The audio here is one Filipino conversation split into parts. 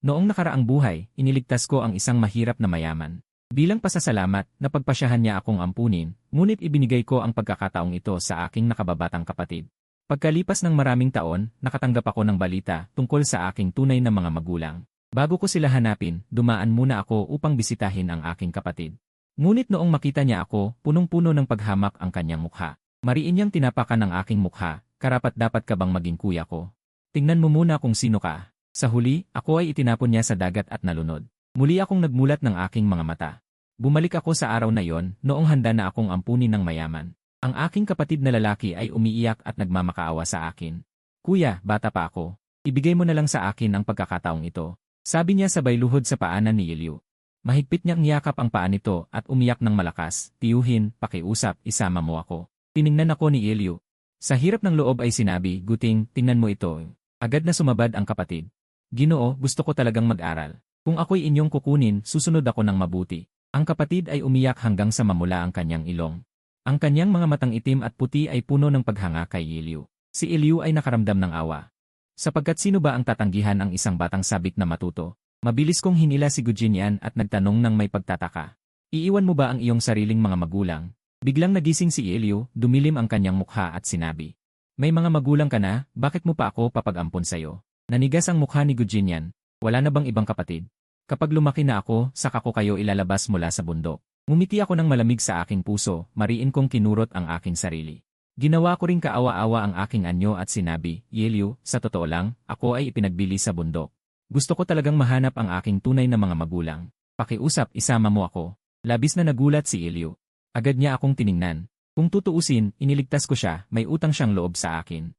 Noong nakaraang buhay, iniligtas ko ang isang mahirap na mayaman. Bilang pasasalamat, napagpasyahan niya akong ampunin, ngunit ibinigay ko ang pagkakataong ito sa aking nakababatang kapatid. Pagkalipas ng maraming taon, nakatanggap ako ng balita tungkol sa aking tunay na mga magulang. Bago ko sila hanapin, dumaan muna ako upang bisitahin ang aking kapatid. Ngunit noong makita niya ako, punong-puno ng paghamak ang kanyang mukha. Mariin niyang tinapakan ang aking mukha, karapat-dapat ka bang maging kuya ko? Tingnan mo muna kung sino ka. Sa huli, ako ay itinapon niya sa dagat at nalunod. Muli akong nagmulat ng aking mga mata. Bumalik ako sa araw na yon, noong handa na akong ampunin ng mayaman. Ang aking kapatid na lalaki ay umiiyak at nagmamakaawa sa akin. Kuya, bata pa ako. Ibigay mo na lang sa akin ang pagkakataong ito. Sabi niya sabay luhod sa paanan ni Elio. Mahigpit niyang niyakap ang paa nito at umiyak ng malakas. Tiyuhin, pakiusap, isama mo ako. Tiningnan ako ni Elio. Sa hirap ng loob ay sinabi, Guting, tingnan mo ito. Agad na sumabad ang kapatid. Ginoo, gusto ko talagang mag-aral. Kung ako'y inyong kukunin, susunod ako ng mabuti. Ang kapatid ay umiyak hanggang sa mamula ang kanyang ilong. Ang kanyang mga matang itim at puti ay puno ng paghanga kay Elio. Si Elio ay nakaramdam ng awa. Sapagkat sino ba ang tatanggihan ang isang batang sabik na matuto? Mabilis kong hinila si Gudjinian at nagtanong ng may pagtataka. Iiwan mo ba ang iyong sariling mga magulang? Biglang nagising si Elio, dumilim ang kanyang mukha at sinabi. May mga magulang ka na, bakit mo pa ako papag-ampon sa'yo? Nanigas ang mukha ni Gudjinian. Wala na bang ibang kapatid? Kapag lumaki na ako, saka ko kayo ilalabas mula sa bundok. Ngumiti ako ng malamig sa aking puso, mariin kong kinurot ang aking sarili. Ginawa ko ring kaawa-awa ang aking anyo at sinabi, Elio, sa totoo lang, ako ay ipinagbili sa bundok. Gusto ko talagang mahanap ang aking tunay na mga magulang. Pakiusap, isama mo ako. Labis na nagulat si Elio. Agad niya akong tiningnan. Kung tutuusin, iniligtas ko siya, may utang siyang loob sa akin.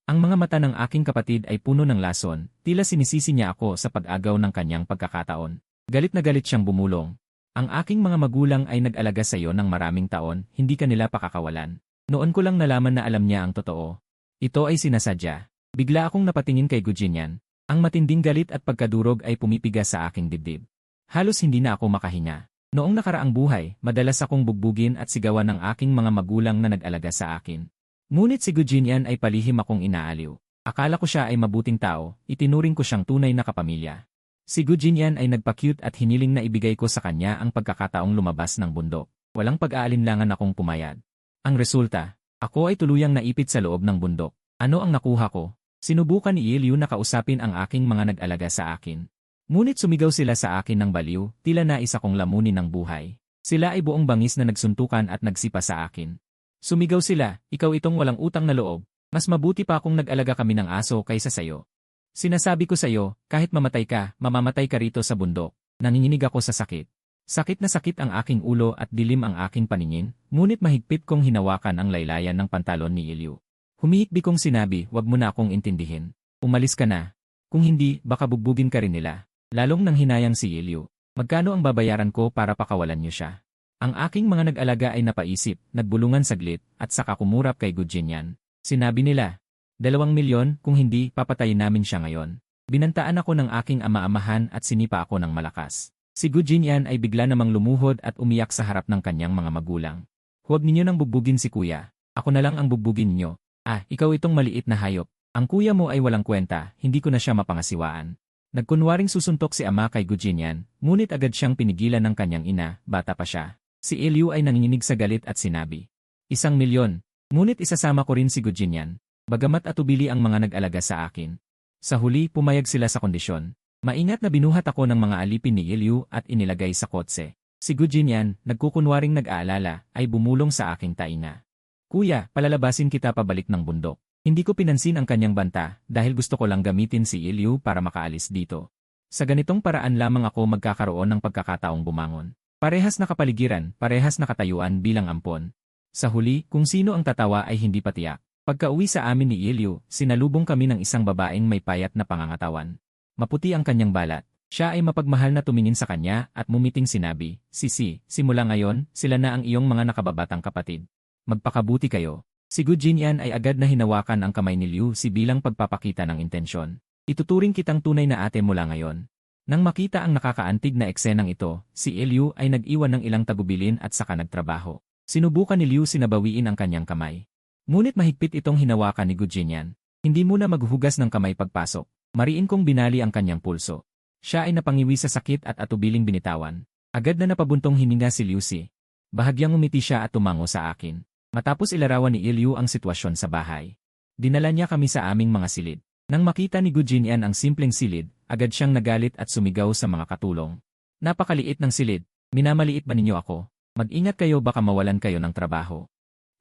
Ang mga mata ng aking kapatid ay puno ng lason, tila sinisisi niya ako sa pag-agaw ng kanyang pagkakataon. Galit na galit siyang bumulong. Ang aking mga magulang ay nag-alaga sa iyo ng maraming taon, hindi ka nila pakakawalan. Noon ko lang nalaman na alam niya ang totoo. Ito ay sinasadya. Bigla akong napatingin kay Gudjinian. Ang matinding galit at pagkadurog ay pumipigas sa aking dibdib. Halos hindi na ako makahinga. Noong nakaraang buhay, madalas akong bugbugin at sigawan ng aking mga magulang na nag-alaga sa akin. Ngunit si Gudjinian ay palihim akong inaaliw. Akala ko siya ay mabuting tao, itinuring ko siyang tunay na kapamilya. Si Gudjinian ay nagpa-cute at hiniling na ibigay ko sa kanya ang pagkakataong lumabas ng bundok. Walang pag-aalinlangan akong pumayag. Ang resulta, ako ay tuluyang naipit sa loob ng bundok. Ano ang nakuha ko? Sinubukan ni Elio na kausapin ang aking mga nag-alaga sa akin. Ngunit sumigaw sila sa akin ng baliw, tila nais akong lamunin ng buhay. Sila ay buong bangis na nagsuntukan at nagsipa sa akin. Sumigaw sila, ikaw itong walang utang na loob. Mas mabuti pa kung nag-alaga kami ng aso kaysa sayo. Sinasabi ko sayo, kahit mamatay ka, mamamatay ka rito sa bundok. Nanginginig ako sa sakit. Sakit na sakit ang aking ulo at dilim ang aking paningin, ngunit mahigpit kong hinawakan ang laylayan ng pantalon ni Elio. Humihikbi kong sinabi, wag mo na akong intindihin. Umalis ka na. Kung hindi, baka bugbugin ka rin nila. Lalong nang hinayang si Elio. Magkano ang babayaran ko para pakawalan niyo siya? Ang aking mga nag-alaga ay napaisip, nagbulungan saglit, at saka kumurap kay Gudjinian. Sinabi nila, 2 milyon, kung hindi, papatayin namin siya ngayon. Binantaan ako ng aking ama-amahan at sinipa ako ng malakas. Si Gudjinian ay bigla namang lumuhod at umiyak sa harap ng kanyang mga magulang. Huwag ninyo nang bugbugin si kuya. Ako na lang ang bugbugin niyo. Ikaw itong maliit na hayop. Ang kuya mo ay walang kwenta, hindi ko na siya mapangasiwaan. Nagkunwaring susuntok si ama kay Gudjinian, ngunit agad siyang pinigilan ng kanyang ina, bata pa siya. Si Elio ay nanginginig sa galit at sinabi, 1 milyon. Ngunit isasama ko rin si Gudjinian. Bagamat atubili ang mga nag-alaga sa akin. Sa huli, pumayag sila sa kondisyon. Maingat na binuhat ako ng mga alipin ni Elio at inilagay sa kotse. Si Gudjinian, nagkukunwaring nag-aalala, ay bumulong sa aking tainga. Kuya, palalabasin kita pabalik ng bundok. Hindi ko pinansin ang kanyang banta dahil gusto ko lang gamitin si Elio para makaalis dito. Sa ganitong paraan lamang ako magkakaroon ng pagkakataong bumangon. Parehas na kapaligiran, parehas na katayuan bilang ampon. Sa huli, kung sino ang tatawa ay hindi patiyak. Pagka-uwi sa amin ni Elio, sinalubong kami ng isang babaeng may payat na pangangatawan. Maputi ang kanyang balat. Siya ay mapagmahal na tumingin sa kanya at mumiting sinabi, Sisi, simula ngayon, sila na ang iyong mga nakababatang kapatid. Magpakabuti kayo. Si Gudjinian ay agad na hinawakan ang kamay ni Liu si bilang pagpapakita ng intensyon. Ituturing kitang tunay na ate mula ngayon. Nang makita ang nakakaantig na eksenang ito, si Elio ay nag-iwan ng ilang tagubilin at saka nagtrabaho. Sinubukan ni Liu sinabawiin ang kanyang kamay. Ngunit mahigpit itong hinawakan ni Gudjinian. Hindi muna maghuhugas ng kamay pagpasok. Mariin kong binali ang kanyang pulso. Siya ay napangiwi sa sakit at atubiling binitawan. Agad na napabuntong hininga si Liu Si. Bahagyang umiti siya at tumango sa akin. Matapos ilarawan ni Liu ang sitwasyon sa bahay. Dinala niya kami sa aming mga silid. Nang makita ni Gu Jinyan ang simpleng silid, agad siyang nagalit at sumigaw sa mga katulong. Napakaliit ng silid, minamaliit ba ninyo ako? Mag-ingat kayo baka mawalan kayo ng trabaho.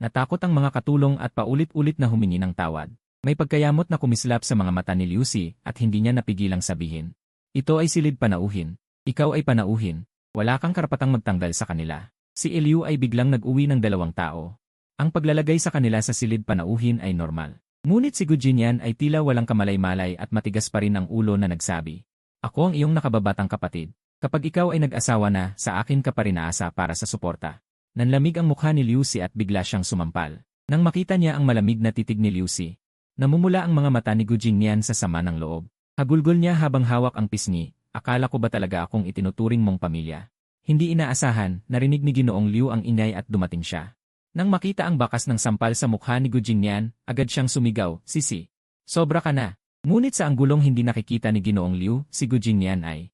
Natakot ang mga katulong at paulit-ulit na humingi ng tawad. May pagkayamot na kumislap sa mga mata ni Liu Si at hindi niya napigilang sabihin. Ito ay silid panauhin. Ikaw ay panauhin. Wala kang karapatang magtanggal sa kanila. Si Liu ay biglang nag-uwi ng 2 tao. Ang paglalagay sa kanila sa silid panauhin ay normal. Ngunit si Gu Jinyan ay tila walang kamalay-malay at matigas pa rin ang ulo na nagsabi. Ako ang iyong nakababatang kapatid. Kapag ikaw ay nag-asawa na, sa akin ka pa rin aasa para sa suporta. Nanlamig ang mukha ni Liu Si at bigla siyang sumampal. Nang makita niya ang malamig na titig ni Liu Si, namumula ang mga mata ni Gu Jinyan sa sama ng loob. Hagulgol niya habang hawak ang pisngi. Akala ko ba talaga akong itinuturing mong pamilya? Hindi inaasahan, narinig ni Ginoong Liu ang ingay at dumating siya. Nang makita ang bakas ng sampal sa mukha ni Gu Jinyan, agad siyang sumigaw, Sisi. Sobra ka na. Ngunit sa anggulong hindi nakikita ni Ginoong Liu, si Gu Jinyan ay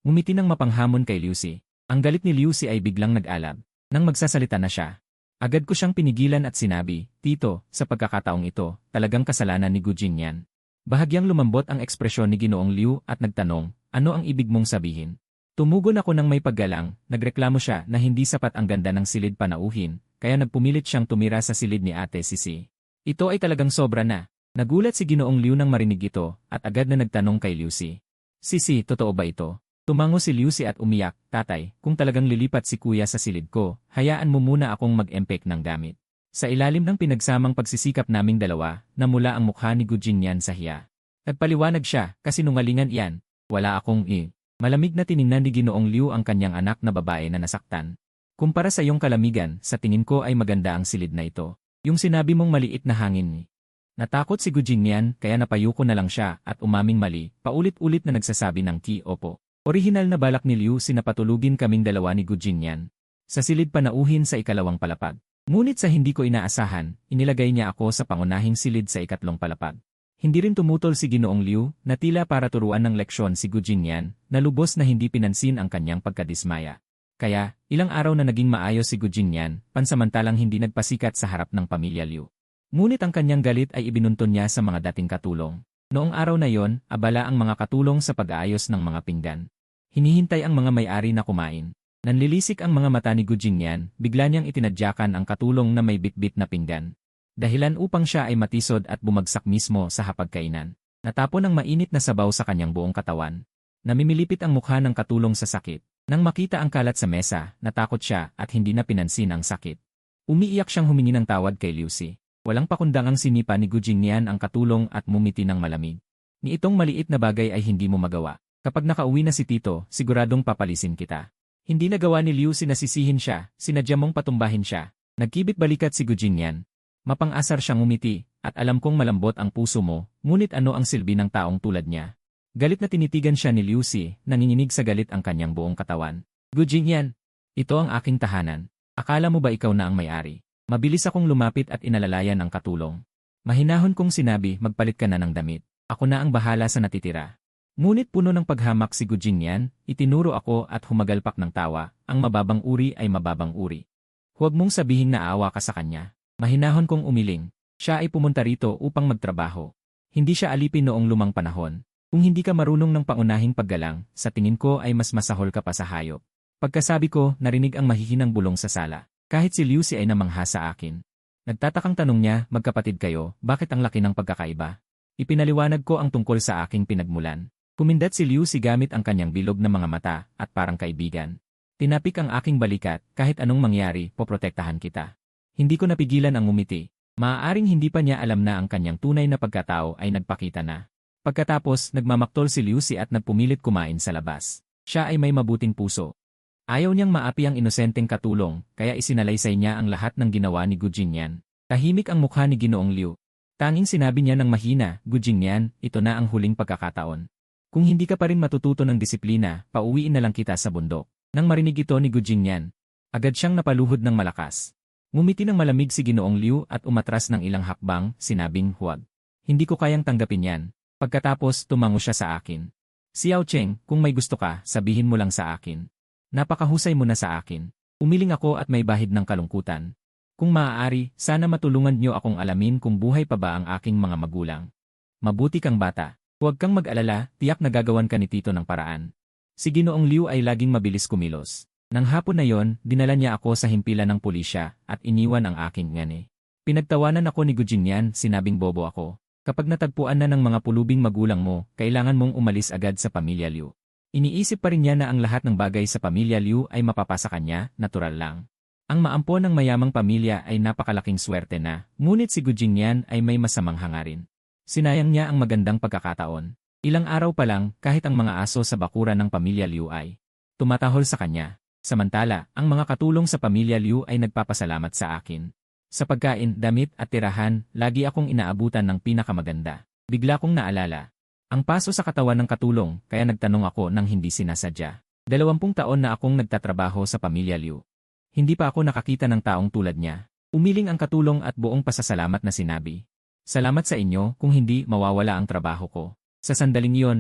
ngumiti ng mapanghamon kay Liu Si. Ang galit ni Liu Si ay biglang nag-alab. Nang magsasalita na siya, agad ko siyang pinigilan at sinabi, Tito, sa pagkakataong ito, talagang kasalanan ni Gu Jinyan. Bahagyang lumambot ang ekspresyon ni Ginoong Liu at nagtanong, ano ang ibig mong sabihin? Tumugon ako ng may paggalang, nagreklamo siya na hindi sapat ang ganda ng silid panauhin, kaya nagpumilit siyang tumira sa silid ni Ate Sisi. Ito ay talagang sobra na. Nagulat si Ginoong Liu nang marinig ito at agad na nagtanong kay Liu Si. Sisi, totoo ba ito? Tumango si Liu Si at umiyak, Tatay, kung talagang lilipat si Kuya sa silid ko, hayaan mo muna akong mag-empek ng gamit. Sa ilalim ng pinagsamang pagsisikap naming dalawa, namula ang mukha ni Gu Jinyan sa hiya. Nagpaliwanag siya, kasinungalingan iyan. Wala akong Malamig na tiningnan ni Ginoong Liu ang kanyang anak na babae na nasaktan. Kumpara sa iyong kalamigan, sa tingin ko ay maganda ang silid na ito. Yung sinabi mong maliit na hangin ni. Natakot si Gu Jinyan kaya napayuko na lang siya at umaming mali, paulit-ulit na nagsasabi ng opo. Orihinal na balak ni Liu Si na patulugin kaming dalawa ni Gu Jinyan. Sa silid panauhin sa 2 palapag. Ngunit sa hindi ko inaasahan, inilagay niya ako sa pangunahing silid sa 3 palapag. Hindi rin tumutol si Ginoong Liu na tila para turuan ng leksyon si Gu Jinyan na lubos na hindi pinansin ang kanyang pagkadismaya. Kaya, ilang araw na naging maayos si Gu Jinyan, pansamantalang hindi nagpasikat sa harap ng pamilya Liu. Ngunit ang kanyang galit ay ibinunton niya sa mga dating katulong. Noong araw na yon, abala ang mga katulong sa pag-aayos ng mga pinggan. Hinihintay ang mga may-ari na kumain. Nanlilisik ang mga mata ni Gu Jinyan, bigla niyang itinadyakan ang katulong na may bitbit na pinggan. Dahilan upang siya ay matisod at bumagsak mismo sa hapagkainan. Natapon ang mainit na sabaw sa kanyang buong katawan. Namimilipit ang mukha ng katulong sa sakit. Nang makita ang kalat sa mesa, natakot siya at hindi na pinansin ang sakit. Umiiyak siyang humingi ng tawad kay Liu Si. Walang pakundangang sinipa ni Gu Jinyan ang katulong at mumiti ng malamig. Ni itong maliit na bagay ay hindi mo magawa. Kapag nakauwi na si Tito, siguradong papalisin kita. Hindi nagawa ni Liu Si na sisihin siya, sinadya mong patumbahin siya. Nagkibit balikat si Gu Jinyan. Mapang-asar siyang umiti, at alam kong malambot ang puso mo, ngunit ano ang silbi ng taong tulad niya? Galit na tinitigan siya ni Liu Si, nanginginig sa galit ang kanyang buong katawan. Gu Jinyan, ito ang aking tahanan. Akala mo ba ikaw na ang may-ari? Mabilis akong lumapit at inalalayan ang katulong. Mahinahon kong sinabi, magpalit ka na ng damit. Ako na ang bahala sa natitira. Ngunit puno ng paghamak si Gu Jinyan, itinuro ako at humagalpak ng tawa, ang mababang uri ay mababang uri. Huwag mong sabihin na aawa ka sa kanya. Mahinahon kong umiling. Siya ay pumunta rito upang magtrabaho. Hindi siya alipin noong lumang panahon. Kung hindi ka marunong ng paunahing paggalang, sa tingin ko ay mas masahol ka pa sa hayop. Pagkasabi ko, narinig ang mahihinang bulong sa sala. Kahit si Liu Si ay namangha sa akin. Nagtatakang tanong niya, magkapatid kayo, bakit ang laki ng pagkakaiba? Ipinaliwanag ko ang tungkol sa aking pinagmulan. Kumindat si Liu Si gamit ang kanyang bilog na mga mata at parang kaibigan. Tinapik ang aking balikat, kahit anong mangyari, poprotektahan kita. Hindi ko napigilan ang ngumiti. Maaaring hindi pa niya alam na ang kanyang tunay na pagkatao ay nagpakita na. Pagkatapos, nagmamaktol si Liu Si at nagpumilit kumain sa labas. Siya ay may mabuting puso. Ayaw niyang maapi ang inosenteng katulong, kaya isinalaysay niya ang lahat ng ginawa ni Gu Jinyan. Tahimik ang mukha ni Ginoong Liu. Tanging sinabi niya ng mahina, Gu Jinyan, ito na ang huling pagkakataon. Kung hindi ka pa rin matututo ng disiplina, pauwiin na lang kita sa bundok. Nang marinig ito ni Gu Jinyan, agad siyang napaluhod ng malakas. Ngumiti ng malamig si Ginoong Liu at umatras ng ilang hakbang, sinabing huwag. Hindi ko kayang tanggapin yan. Pagkatapos, tumango siya sa akin. Xiao Cheng, kung may gusto ka, sabihin mo lang sa akin. Napakahusay mo na sa akin. Umiling ako at may bahid ng kalungkutan. Kung maaari, sana matulungan niyo akong alamin kung buhay pa ba ang aking mga magulang. Mabuti kang bata. Huwag kang mag-alala, tiyak na gagawan ka ni Tito ng paraan. Si Ginoong Liu ay laging mabilis kumilos. Nang hapon na yon, dinala niya ako sa himpilan ng pulisya at iniwan ang aking ngani. Pinagtawanan ako ni Gu Jinyan, sinabing bobo ako. Kapag natagpuan na ng mga pulubing magulang mo, kailangan mong umalis agad sa pamilya Liu. Iniisip pa rin niya na ang lahat ng bagay sa pamilya Liu ay mapapasa kanya, natural lang. Ang maampon ng mayamang pamilya ay napakalaking swerte na, ngunit si Gu Jinyan ay may masamang hangarin. Sinayang niya ang magandang pagkakataon. Ilang araw pa lang, kahit ang mga aso sa bakuran ng pamilya Liu ay tumatahol sa kanya. Samantala, ang mga katulong sa pamilya Liu ay nagpapasalamat sa akin. Sa pagkain, damit at tirahan, lagi akong inaabutan ng pinakamaganda. Bigla kong naalala ang paso sa katawan ng katulong, kaya nagtanong ako nang hindi sinasadya. 20 taon na akong nagtatrabaho sa pamilya Liu. Hindi pa ako nakakita ng taong tulad niya. Umiling ang katulong at buong pasasalamat na sinabi. Salamat sa inyo, kung hindi, mawawala ang trabaho ko. Sa sandaling iyon,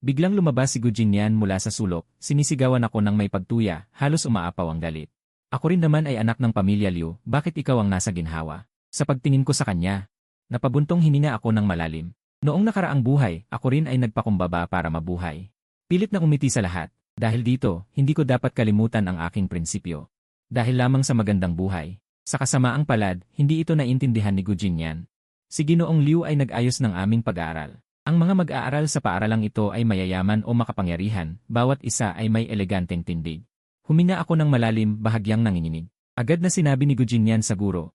biglang lumabas si Gu Jinyan mula sa sulok, sinisigawan ako ng may pagtuya, halos umaapaw ang galit. Ako rin naman ay anak ng pamilya Liu, bakit ikaw ang nasa ginhawa? Sa pagtingin ko sa kanya, napabuntong hininga ako ng malalim. Noong nakaraang buhay, ako rin ay nagpakumbaba para mabuhay. Pilit na umiti sa lahat. Dahil dito, hindi ko dapat kalimutan ang aking prinsipyo. Dahil lamang sa magandang buhay. Sa kasamaang palad, hindi ito naintindihan ni Gu Jinyan. Si Ginoong Liu ay nag-ayos ng aming pag-aaral. Ang mga mag-aaral sa paaralang ito ay mayayaman o makapangyarihan, bawat isa ay may eleganteng tindig. Huminga ako ng malalim, bahagyang nanginginig. Agad na sinabi ni Gu Jinyan sa guro.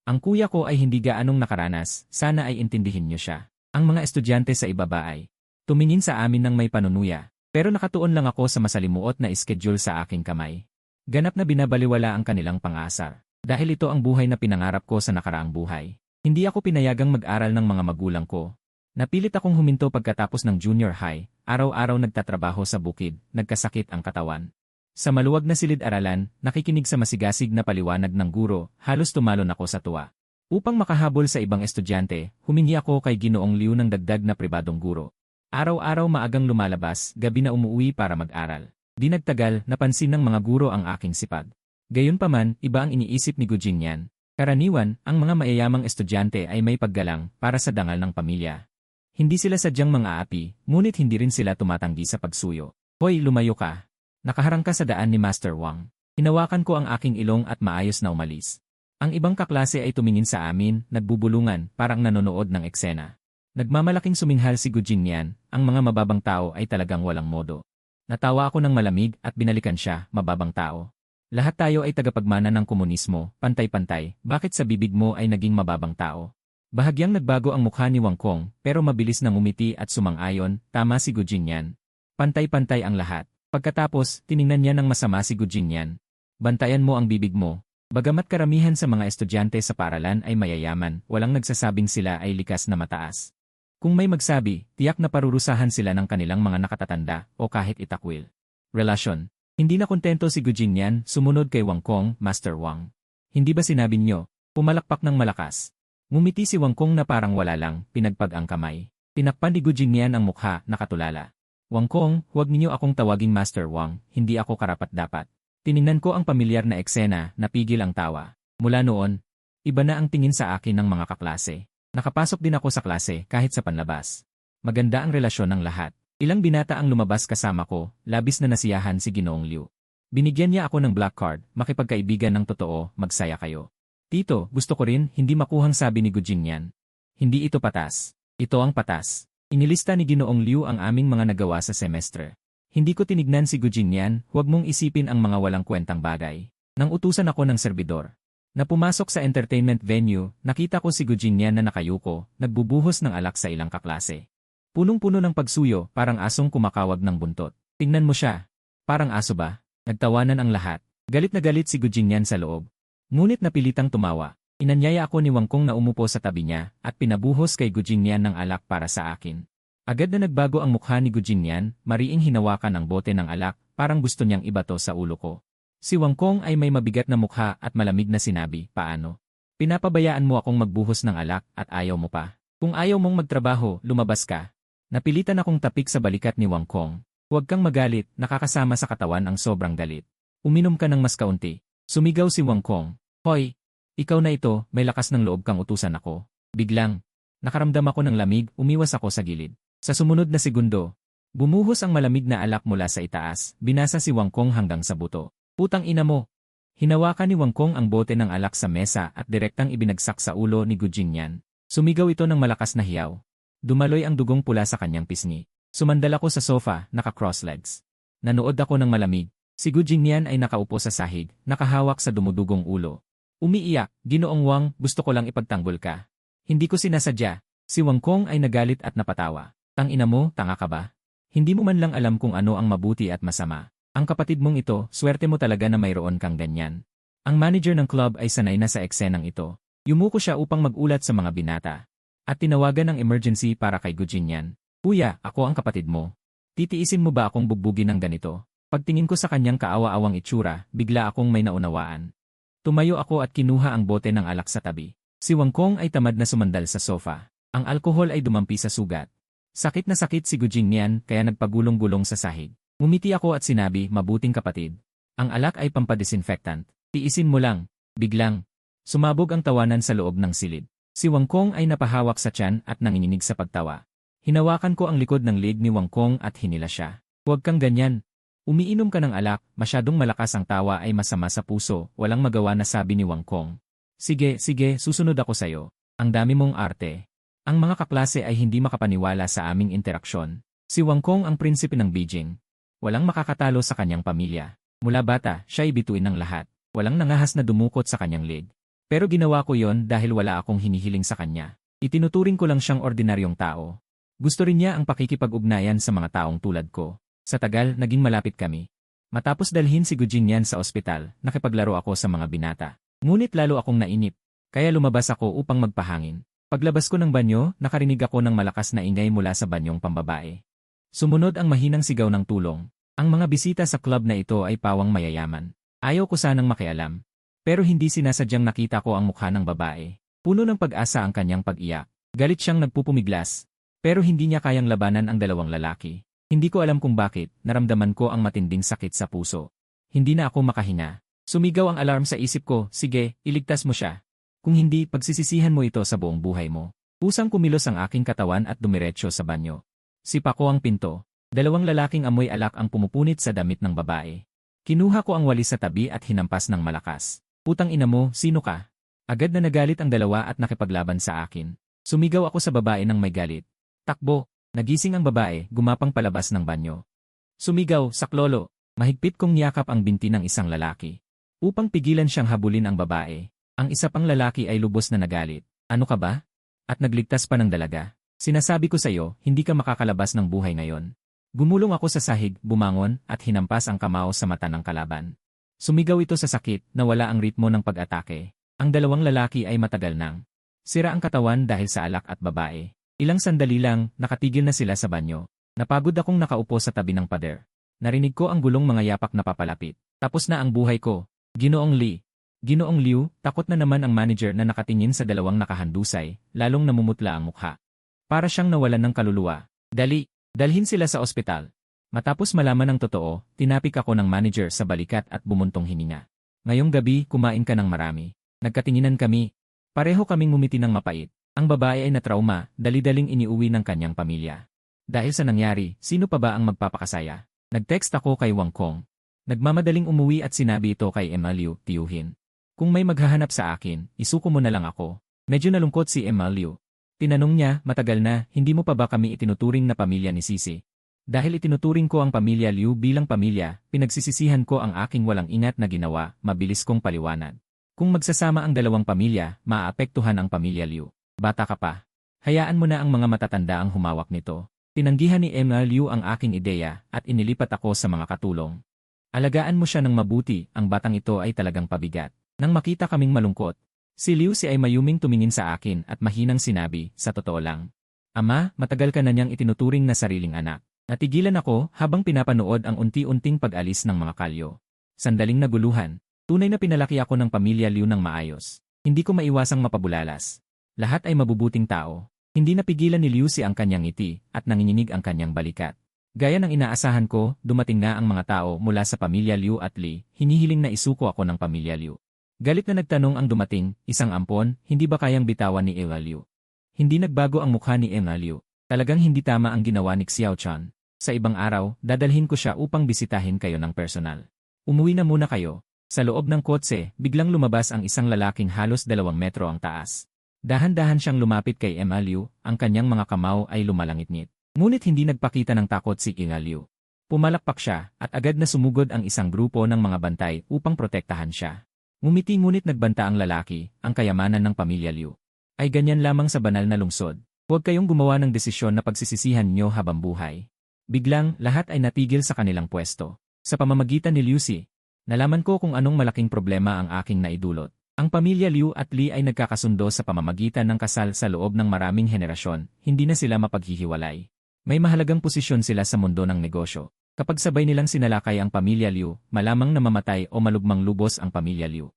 Ang kuya ko ay hindi gaanong nakaranas, sana ay intindihin niyo siya. Ang mga estudyante sa ibaba ay tumingin sa amin ng may panunuya, pero nakatuon lang ako sa masalimuot na schedule sa aking kamay. Ganap na binabaliwala ang kanilang pang-aasar. Dahil ito ang buhay na pinangarap ko sa nakaraang buhay. Hindi ako pinayagang mag-aral ng mga magulang ko. Napilit akong huminto pagkatapos ng junior high, araw-araw nagtatrabaho sa bukid, nagkasakit ang katawan. Sa maluwag na silid-aralan, nakikinig sa masigasig na paliwanag ng guro, halos tumalon ako sa tuwa. Upang makahabol sa ibang estudyante, humingi ako kay Ginoong Liu ng dagdag na pribadong guro. Araw-araw maagang lumalabas, gabi na umuwi para mag-aral. Di nagtagal, napansin ng mga guro ang aking sipag. Gayunpaman, iba ang iniisip ni Gu Jinyan. Karaniwan, ang mga mayayamang estudyante ay may paggalang para sa dangal ng pamilya. Hindi sila sadyang mga api, ngunit hindi rin sila tumatanggi sa pagsuyo. Hoy, lumayo ka. Nakaharang ka sa daan ni Master Wang. Hinawakan ko ang aking ilong at maayos na umalis. Ang ibang kaklase ay tumingin sa amin, nagbubulungan, parang nanonood ng eksena. Nagmamalaking suminghal si Gu Jinyan, ang mga mababang tao ay talagang walang modo. Natawa ako ng malamig at binalikan siya, mababang tao. Lahat tayo ay tagapagmana ng komunismo, pantay-pantay, bakit sa bibig mo ay naging mababang tao? Bahagyang nagbago ang mukha ni Wang Kong, pero mabilis nang umiti at sumang-ayon, tama si Gu Jinyan. Pantay-pantay ang lahat. Pagkatapos, tiningnan niya ng masama si Gu Jinyan. Bantayan mo ang bibig mo. Bagamat karamihan sa mga estudyante sa paaralan ay mayayaman, walang nagsasabing sila ay likas na mataas. Kung may magsabi, tiyak na parurusahan sila ng kanilang mga nakatatanda o kahit itakwil. Relasyon. Hindi na kontento si Gu Jinyan, sumunod kay Wang Kong, Master Wang. Hindi ba sinabi niyo? Pumalakpak ng malakas. Ngumiti si Wang Kong na parang wala lang, pinagpag ang kamay. Tinakpan ni Gu Jinyan ang mukha, nakatulala. Wang Kong, huwag niyo akong tawaging Master Wang, hindi ako karapat-dapat. Tiningnan ko ang pamilyar na eksena, napigil ang tawa. Mula noon, iba na ang tingin sa akin ng mga kaklase. Nakapasok din ako sa klase kahit sa panlabas. Maganda ang relasyon ng lahat. Ilang binata ang lumabas kasama ko, labis na nasiyahan si Ginoong Liu. Binigyan niya ako ng black card, makipagkaibigan ng totoo, magsaya kayo. Tito, gusto ko rin, hindi makuhang sabi ni Gu Jinyan. Hindi ito patas. Ito ang patas. Inilista ni Ginoong Liu ang aming mga nagawa sa semestre. Hindi ko tinignan si Gu Jinyan, huwag mong isipin ang mga walang kwentang bagay. Nang utusan ako ng serbidor. Na pumasok sa entertainment venue, nakita ko si Gu Jinyan na nakayuko, nagbubuhos ng alak sa ilang kaklase. Punong-puno ng pagsuyo, parang asong kumakawag ng buntot. Tingnan mo siya. Parang aso ba? Nagtawanan ang lahat. Galit na galit si Gu Jinyan sa loob. Ngunit napilitang tumawa. Inanyaya ako ni Wang Kong na umupo sa tabi niya at pinabuhos kay Gu Jinyan ng alak para sa akin. Agad na nagbago ang mukha ni Gu Jinyan, mariing hinawakan ang bote ng alak, parang gusto niyang ibato sa ulo ko. Si Wang Kong ay may mabigat na mukha at malamig na sinabi, paano? Pinapabayaan mo akong magbuhos ng alak at ayaw mo pa. Kung ayaw mong magtrabaho, lumabas ka. Napilitan akong tapik sa balikat ni Wang Kong. Huwag kang magalit, nakakasama sa katawan ang sobrang galit. Uminom ka ng mas kaunti. Sumigaw si Wang Kong. Hoy! Ikaw na ito, may lakas ng loob kang utusan ako. Biglang, nakaramdam ako ng lamig, umiwas ako sa gilid. Sa sumunod na segundo, bumuhos ang malamig na alak mula sa itaas, binasa si Wang Kong hanggang sa buto. Putang ina mo! Hinawakan ni Wang Kong ang bote ng alak sa mesa at direktang ibinagsak sa ulo ni Gu Jingyan. Sumigaw ito ng malakas na hiyaw. Dumaloy ang dugong pula sa kanyang pisngi. Sumandal ako sa sofa, naka-cross legs. Nanood ako ng malamig. Si Gu Jingyan ay nakaupo sa sahig, nakahawak sa dumudugong ulo. Umiiyak, Ginoong Wang, gusto ko lang ipagtanggol ka. Hindi ko sinasadya. Si Wang Kong ay nagalit at napatawa. Tangina mo, tanga ka ba? Hindi mo man lang alam kung ano ang mabuti at masama. Ang kapatid mong ito, swerte mo talaga na mayroon kang ganyan. Ang manager ng club ay sanay na sa eksenang ito. Yumuko siya upang magulat sa mga binata. At tinawagan ng emergency para kay Gu Jingyan. Kuya, ako ang kapatid mo. Titiisin mo ba akong bugbugin ng ganito? Pagtingin ko sa kanyang kaawa-awang itsura, bigla akong may naunawaan. Tumayo ako at kinuha ang bote ng alak sa tabi. Si Wang Kong ay tamad na sumandal sa sofa. Ang alkohol ay dumampi sa sugat. Sakit na sakit si Gu Jingyan kaya nagpagulong-gulong sa sahig. Ngumiti ako at sinabi, mabuting kapatid. Ang alak ay pampadisinfectant. Tiisin mo lang. Biglang, sumabog ang tawanan sa loob ng silid. Si Wang Kong ay napahawak sa tiyan at nanginginig sa pagtawa. Hinawakan ko ang likod ng leg ni Wang Kong at hinila siya. Huwag kang ganyan. Umiinom ka ng alak, masyadong malakas ang tawa ay masama sa puso, walang magawa na sabi ni Wang Kong. Sige, susunod ako sayo. Ang dami mong arte. Ang mga kaklase ay hindi makapaniwala sa aming interaksyon. Si Wang Kong ang prinsipe ng Beijing. Walang makakatalo sa kanyang pamilya. Mula bata, siya ay bituin ng lahat. Walang nangahas na dumukot sa kanyang leg. Pero ginawa ko yon dahil wala akong hinihiling sa kanya. Itinuturing ko lang siyang ordinaryong tao. Gusto rin niya ang pakikipag-ugnayan sa mga taong tulad ko. Sa tagal, naging malapit kami. Matapos dalhin si Gu Jingyan sa ospital, nakipaglaro ako sa mga binata. Ngunit lalo akong nainip. Kaya lumabas ako upang magpahangin. Paglabas ko ng banyo, nakarinig ako ng malakas na ingay mula sa banyong pambabae. Sumunod ang mahinang sigaw ng tulong. Ang mga bisita sa club na ito ay pawang mayayaman. Ayaw ko sanang makialam. Pero hindi sinasadyang nakita ko ang mukha ng babae. Puno ng pag-asa ang kanyang pag-iyak. Galit siyang nagpupumiglas. Pero hindi niya kayang labanan ang dalawang lalaki. Hindi ko alam kung bakit, naramdaman ko ang matinding sakit sa puso. Hindi na ako makahinga. Sumigaw ang alarm sa isip ko, sige, iligtas mo siya. Kung hindi, pagsisisihan mo ito sa buong buhay mo. Pusang kumilos ang aking katawan at dumiretso sa banyo. Sipa ko ang pinto. Dalawang lalaking amoy alak ang pumupunit sa damit ng babae. Kinuha ko ang walis sa tabi at hinampas ng malakas. Putang ina mo, sino ka? Agad na nagalit ang dalawa at nakipaglaban sa akin. Sumigaw ako sa babae ng may galit. Takbo, nagising ang babae, gumapang palabas ng banyo. Sumigaw, saklolo, mahigpit kong niyakap ang binti ng isang lalaki. Upang pigilan siyang habulin ang babae, ang isa pang lalaki ay lubos na nagalit. Ano ka ba? At nagligtas pa ng dalaga. Sinasabi ko sa iyo, hindi ka makakalabas ng buhay ngayon. Gumulong ako sa sahig, bumangon, at hinampas ang kamao sa mata ng kalaban. Sumigaw ito sa sakit, nawala ang ritmo ng pag-atake. Ang dalawang lalaki ay matagal nang sira ang katawan dahil sa alak at babae. Ilang sandali lang, nakatigil na sila sa banyo. Napagod akong nakaupo sa tabi ng pader. Narinig ko ang gulong mga yapak na papalapit. Tapos na ang buhay ko. Ginoong Li. Ginoong Liu, takot na naman ang manager na nakatingin sa dalawang nakahandusay, lalong namumutla ang mukha. Para siyang nawalan ng kaluluwa. Dali, dalhin sila sa ospital. Matapos malaman ng totoo, tinapik ako ng manager sa balikat at bumuntong hininga. Ngayong gabi, kumain ka ng marami. Nagkatinginan kami. Pareho kaming ngumiti ng mapait. Ang babae ay natrauma, dali-daling iniuwi ng kanyang pamilya. Dahil sa nangyari, sino pa ba ang magpapakasaya? Nag-text ako kay Wang Kong. Nagmamadaling umuwi at sinabi ito kay Emma Liu, tiyuhin. Kung may maghahanap sa akin, isuko mo na lang ako. Medyo nalungkot si Emma Liu. Tinanong niya, matagal na, hindi mo pa ba kami itinuturing na pamilya ni Sisi? Dahil itinuturing ko ang pamilya Liu bilang pamilya, pinagsisisihan ko ang aking walang ingat na ginawa, mabilis kong paliwanag. Kung magsasama ang dalawang pamilya, maaapektuhan ang pamilya Liu. Bata ka pa. Hayaan mo na ang mga matatanda ang humawak nito. Tinanggihan ni Emma Liu ang aking ideya at inilipat ako sa mga katulong. Alagaan mo siya ng mabuti, ang batang ito ay talagang pabigat. Nang makita kaming malungkot, si Liu ay mayuming tumingin sa akin at mahinang sinabi, sa totoo lang. Ama, matagal ka na niyang itinuturing na sariling anak. Natigilan ako habang pinapanood ang unti-unting pag-alis ng mga kalyo. Sandaling naguluhan. Tunay na pinalaki ako ng pamilya Liu ng maayos. Hindi ko maiwasang mapabulalas. Lahat ay mabubuting tao. Hindi napigilan ni Liu Si ang kanyang ngiti at nanginginig ang kanyang balikat. Gaya ng inaasahan ko, dumating na ang mga tao mula sa pamilya Liu at Li, hinihiling na isuko ako ng pamilya Liu. Galit na nagtanong ang dumating, isang ampon, hindi ba kayang bitawan ni Eva Liu? Hindi nagbago ang mukha ni Eva Liu. Talagang hindi tama ang ginawa ni Xiao Chan. Sa ibang araw, dadalhin ko siya upang bisitahin kayo ng personal. Umuwi na muna kayo. Sa loob ng kotse, biglang lumabas ang isang lalaking halos 2 metro ang taas. Dahan-dahan siyang lumapit kay Emma Liu, ang kanyang mga kamao ay lumalangit-ngit. Ngunit hindi nagpakita ng takot si Emma Liu. Pumalakpak siya, at agad na sumugod ang isang grupo ng mga bantay upang protektahan siya. Ngumiti ngunit nagbanta ang lalaki, ang kayamanan ng pamilya Liu. Ay ganyan lamang sa banal na lungsod. Huwag kayong gumawa ng desisyon na pagsisisihan niyo habang buhay. Biglang, lahat ay natigil sa kanilang pwesto. Sa pamamagitan ni Liu Si, nalaman ko kung anong malaking problema ang aking naidulot. Ang pamilya Liu at Li ay nagkakasundo sa pamamagitan ng kasal sa loob ng maraming henerasyon, hindi na sila mapaghihiwalay. May mahalagang posisyon sila sa mundo ng negosyo. Kapag sabay nilang sinalakay ang pamilya Liu, malamang na mamatay o malugmang lubos ang pamilya Liu.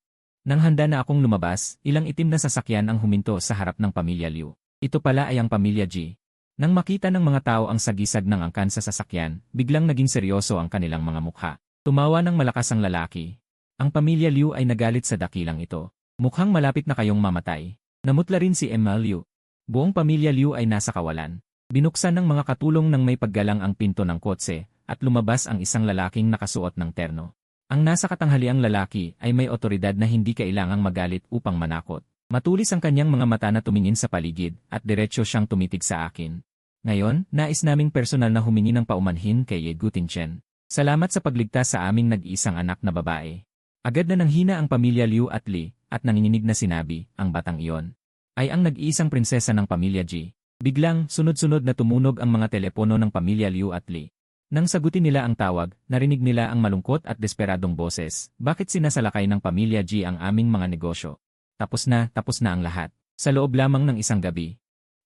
Nang handa na akong lumabas, ilang itim na sasakyan ang huminto sa harap ng pamilya Liu. Ito pala ay ang pamilya Ji. Nang makita ng mga tao ang sagisag ng angkan sa sasakyan, biglang naging seryoso ang kanilang mga mukha. Tumawa ng malakas ang lalaki. Ang pamilya Liu ay nagalit sa dakilang ito. Mukhang malapit na kayong mamatay. Namutla rin si Emma Liu. Buong pamilya Liu ay nasa kawalan. Binuksan ng mga katulong ng may paggalang ang pinto ng kotse, at lumabas ang isang lalaking nakasuot ng terno. Ang nasa katanghaliang lalaki ay may otoridad na hindi kailangang magalit upang manakot. Matulis ang kanyang mga mata na tumingin sa paligid at diretsyo siyang tumitig sa akin. Ngayon, nais naming personal na humingi ng paumanhin kay Ye Gutingchen. Salamat sa pagligtas sa aming nag-iisang anak na babae. Agad na nanghina ang pamilya Liu at Li, at nanginginig na sinabi, ang batang iyon ay ang nag-iisang prinsesa ng pamilya Ji. Biglang, sunod-sunod na tumunog ang mga telepono ng pamilya Liu at Li. Nang sagutin nila ang tawag, narinig nila ang malungkot at desperadong boses. Bakit sinasalakay ng pamilya Ji ang aming mga negosyo? Tapos na ang lahat. Sa loob lamang ng isang gabi.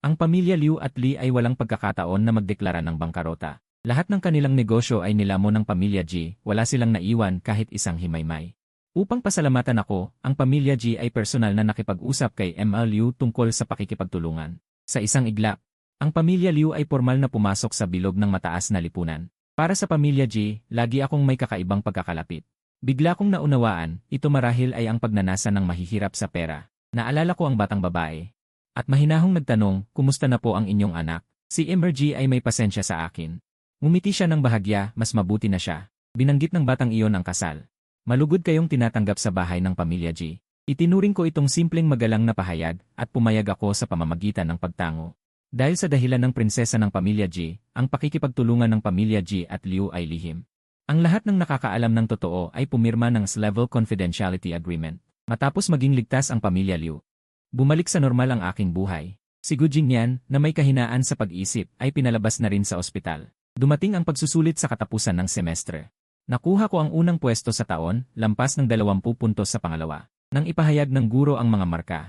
Ang pamilya Liu at Li ay walang pagkakataon na magdeklara ng bangkarota. Lahat ng kanilang negosyo ay nilamon ng pamilya Ji, wala silang naiwan kahit isang himaymay. Upang pasalamatan ako, ang pamilya Ji ay personal na nakipag-usap kay Emma Liu tungkol sa pakikipagtulungan. Sa isang iglap, ang pamilya Liu ay formal na pumasok sa bilog ng mataas na lipunan. Para sa pamilya Ji, lagi akong may kakaibang pagkakalapit. Bigla kong naunawaan, ito marahil ay ang pagnanasa ng mahihirap sa pera. Naalala ko ang batang babae. At mahinahong nagtanong, kumusta na po ang inyong anak? Si Emergy ay may pasensya sa akin. Ngumiti siya ng bahagya, mas mabuti na siya. Binanggit ng batang iyon ang kasal. Malugod kayong tinatanggap sa bahay ng pamilya Ji. Itinuring ko itong simpleng magalang na pahayag at pumayag ako sa pamamagitan ng pagtango. Dahil sa dahilan ng prinsesa ng pamilya Ji, ang pakikipagtulungan ng pamilya Ji at Liu ay lihim. Ang lahat ng nakakaalam ng totoo ay pumirma ng S-level confidentiality agreement. Matapos maging ligtas ang pamilya Liu, bumalik sa normal ang aking buhay. Si Gu Jingyan, na may kahinaan sa pag-isip, ay pinalabas na rin sa ospital. Dumating ang pagsusulit sa katapusan ng semestre. Nakuha ko ang unang pwesto sa taon, lampas ng 20 puntos sa pangalawa. Nang ipahayag ng guro ang mga marka,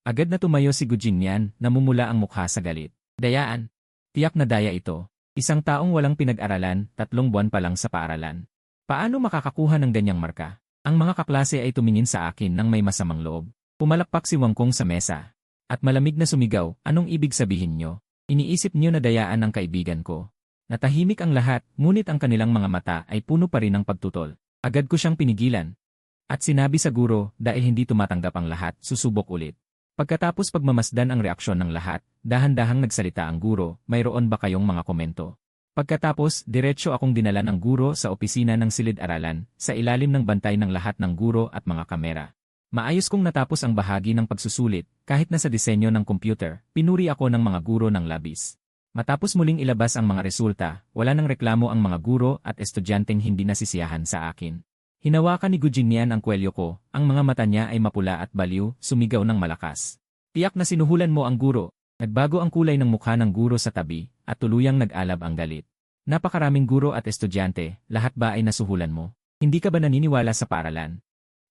agad na tumayo si Gu Jingyan, namumula ang mukha sa galit. Dayaan. Tiyak na daya ito. Isang taong walang pinag-aralan, 3 buwan pa lang sa paaralan. Paano makakakuha ng ganyang marka? Ang mga kaklase ay tumingin sa akin ng may masamang loob. Pumalakpak si Wang Kong sa mesa. At malamig na sumigaw, anong ibig sabihin nyo? Iniisip nyo na dayaan ang kaibigan ko. Natahimik ang lahat, ngunit ang kanilang mga mata ay puno pa rin ng pagtutol. Agad ko siyang pinigilan. At sinabi sa guro, dahil hindi tumatanggap ang lahat, susubok ulit. Pagkatapos pagmamasdan ang reaksyon ng lahat, dahan-dahang nagsalita ang guro, mayroon ba kayong mga komento? Pagkatapos, diretsyo akong dinala ng guro sa opisina ng silid-aralan, sa ilalim ng bantay ng lahat ng guro at mga kamera. Maayos kong natapos ang bahagi ng pagsusulit, kahit na sa disenyo ng computer, pinuri ako ng mga guro ng labis. Matapos muling ilabas ang mga resulta, wala nang reklamo ang mga guro at estudyanteng hindi nasisiyahan sa akin. Hinawakan ni Gu Jingyan ang kwelyo ko, ang mga mata niya ay mapula at baliw, sumigaw ng malakas. Tiyak na sinuhulan mo ang guro. Nagbago ang kulay ng mukha ng guro sa tabi, at tuluyang nag-alab ang galit. Napakaraming guro at estudyante, lahat ba ay nasuhulan mo? Hindi ka ba naniniwala sa paaralan?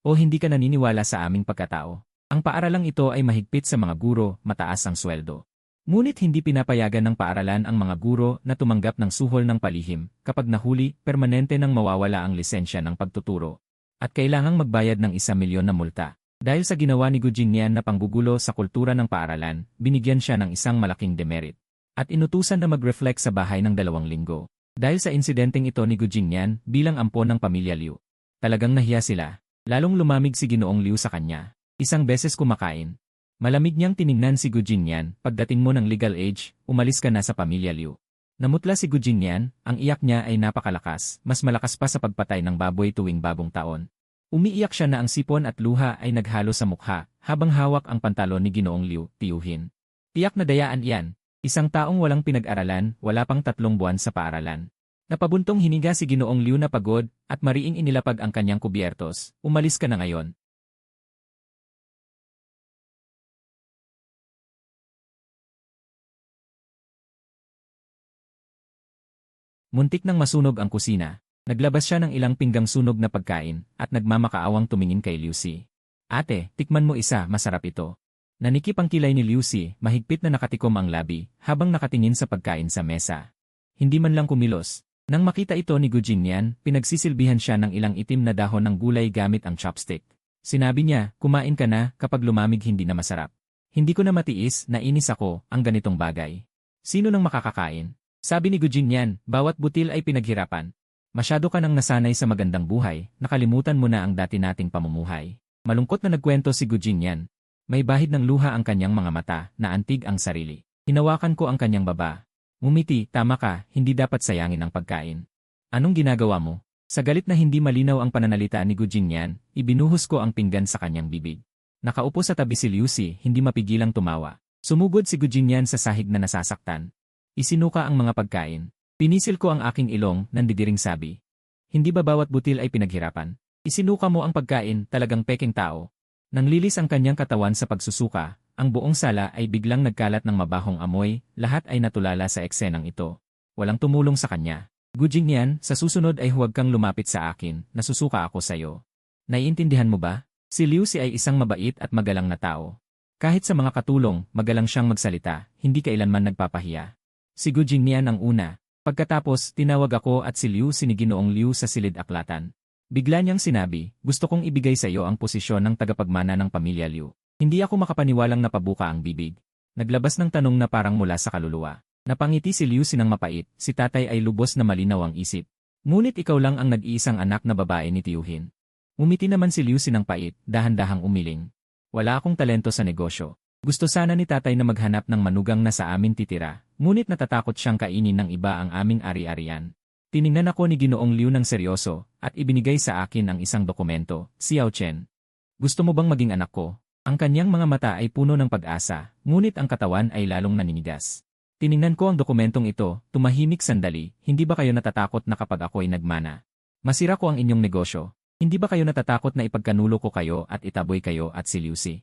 O hindi ka naniniwala sa aming pagkatao? Ang paaralang ito ay mahigpit sa mga guro, mataas ang sweldo. Ngunit hindi pinapayagan ng paaralan ang mga guro na tumanggap ng suhol ng palihim, kapag nahuli, permanente nang mawawala ang lisensya ng pagtuturo. At kailangang magbayad ng 1 milyon na multa. Dahil sa ginawa ni Gu Jinyan na panggugulo sa kultura ng paaralan, binigyan siya ng isang malaking demerit. At inutusan na mag-reflect sa bahay ng 2 linggo. Dahil sa insidenteng ito ni Gu Jinyan bilang ampon ng pamilya Liu. Talagang nahiya sila. Lalong lumamig si Ginoong Liu sa kanya. Isang beses kumakain. Malamig niyang tiningnan si Gu Jinyan, pagdating mo ng legal age, umalis ka na sa pamilya Liu. Namutla si Gu Jinyan, ang iyak niya ay napakalakas, mas malakas pa sa pagpatay ng baboy tuwing bagong taon. Umiiyak siya na ang sipon at luha ay naghalo sa mukha, habang hawak ang pantalon ni Ginoong Liu, tiyuhin. Tiyak na dayaan iyan. Isang taong walang pinag-aralan, wala pang 3 buwan sa paaralan. Napabuntong hiniga si Ginoong Liu na pagod, at mariing inilapag ang kanyang kubyertos. Umalis ka na ngayon. Muntik nang masunog ang kusina. Naglabas siya ng ilang pinggang sunog na pagkain, at nagmamakaawang tumingin kay Liu Si. Ate, tikman mo isa, masarap ito. Nanikip ang kilay ni Liu Si, mahigpit na nakatikom ang labi, habang nakatingin sa pagkain sa mesa. Hindi man lang kumilos. Nang makita ito ni Gu Jinyan, pinagsisilbihan siya ng ilang itim na dahon ng gulay gamit ang chopstick. Sinabi niya, kumain ka na, kapag lumamig hindi na masarap. Hindi ko na matiis, nainis ako, ang ganitong bagay. Sino nang makakakain? Sabi ni Gu Jinyan, bawat butil ay pinaghirapan. Masyado ka nang nasanay sa magandang buhay, nakalimutan mo na ang dati nating pamumuhay. Malungkot na nagkwento si Gu Jinyan. May bahid ng luha ang kanyang mga mata, na antig ang sarili. Hinawakan ko ang kanyang baba. Ngumiti, tama ka, hindi dapat sayangin ang pagkain. Anong ginagawa mo? Sa galit na hindi malinaw ang pananalita ni Gu Jinyan, ibinuhos ko ang pinggan sa kanyang bibig. Nakaupo sa tabi si Liu Si, hindi mapigilang tumawa. Sumugod si Gu Jinyan sa sahig na nasasaktan. Isinuka ang mga pagkain. Pinisil ko ang aking ilong, nandidiring sabi. Hindi ba bawat butil ay pinaghirapan? Isinuka mo ang pagkain, talagang peking tao. Nang lilis ang kanyang katawan sa pagsusuka, ang buong sala ay biglang nagkalat ng mabahong amoy, lahat ay natulala sa eksenang ito. Walang tumulong sa kanya. Gu Jinyan, sa susunod ay huwag kang lumapit sa akin, nasusuka ako sayo. Naiintindihan mo ba? Si Liu Si ay isang mabait at magalang na tao. Kahit sa mga katulong, magalang siyang magsalita, hindi kailanman nagpapahiya. Si Gu Jinyan ang una. Pagkatapos, tinawag ako at si Liu Si ni Ginoong Liu sa silid-aklatan. Bigla niyang sinabi, gusto kong ibigay sa iyo ang posisyon ng tagapagmana ng pamilya Liu. Hindi ako makapaniwalang napabuka ang bibig. Naglabas ng tanong na parang mula sa kaluluwa. Napangiti si Liu Si ng mapait, si tatay ay lubos na malinaw ang isip. Ngunit ikaw lang ang nag-iisang anak na babae ni tiyuhin. Umiti naman si Liu Si ng pait, dahan-dahang umiling. Wala akong talento sa negosyo. Gusto sana ni tatay na maghanap ng manugang na sa amin titira, ngunit natatakot siyang kainin ng iba ang aming ari-arian. Tiningnan ako ni Ginoong Liu ng seryoso, at ibinigay sa akin ang isang dokumento, Xiao Chen. Gusto mo bang maging anak ko? Ang kanyang mga mata ay puno ng pag-asa, ngunit ang katawan ay lalong naninigas. Tiningnan ko ang dokumentong ito, tumahimik sandali, hindi ba kayo natatakot na kapag ako ay nagmana? Masira ko ang inyong negosyo. Hindi ba kayo natatakot na ipagkanulo ko kayo at itaboy kayo at si Liu Si?